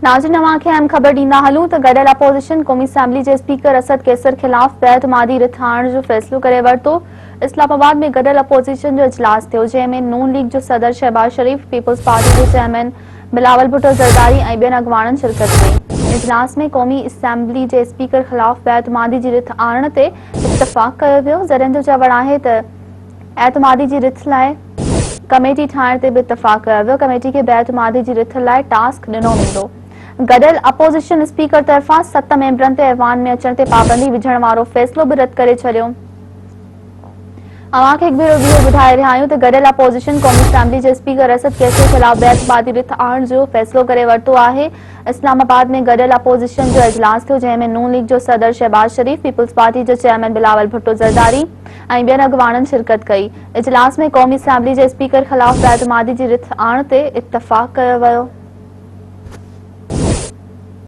नाज़रीन, अवांखे अहम ख़बर ॾींदा हलूं त गॾियल अपोज़िशन क़ौमी असेंबली जे स्पीकर असद कैसर ख़िलाफ़ बेएतमादी रिथ आणण जो फ़ैसिलो करे वरितो। इस्लामाबाद में गॾियल अपोज़िशन जो इजलास थियो, जंहिं में नून लीग जो सदर शहबाज शरीफ, पीपल्स पार्टी जे चेयरमैन बिलावल भुट्टो ज़रदारी ऐं ॿियनि अॻवाननि शिरकत कई। इजलास में क़ौमी असेंबली जे स्पीकर ख़िलाफ़ बेएतमादी जी रिथ आणण ते इत्तफ़ाक़ कयो वियो। ज़रियनि जो चवणु आहे त एतमादी जी रिथ लाइ कमेटी ठाहिण ते बि इत्तफ़ाक़ कयो वियो। कमेटी खे बेएतमादी जी रिथ लाइ टास्क ॾिनो वेंदो। गॾियल अपोज़िशन स्पीकर तरफ़ां 7 मेंबरनि ते ऐवान में अचण ते पाबंदी विझण वारो फ़ैसिलो बि रद्द करे छॾियो। अवांखे हिकु भेरो ॿियो ॿुधाए रहिया आहियूं त गॾियल अपोज़िशन क़ौमी असेंबली जे स्पीकर असद कैसर ख़िलाफ़ बेएतमादी रिथ आणण जो फ़ैसिलो करे वरितो आहे। इस्लामाबाद में गॾियल अपोज़िशन जो इजलास थियो, जंहिं में नून लीग जो सदर शहबाज शरीफ, पीपल्स पार्टी जो चेयरमैन बिलावल भुट्टो ज़रदारी ऐं ॿियनि अॻवाननि शिरकत कई। इजलास में क़ौमी असेंबली जे स्पीकर ख़िलाफ़ बेएतमादी जी रिथ आणण ते इत्तफ़ाक़ कयो वियो।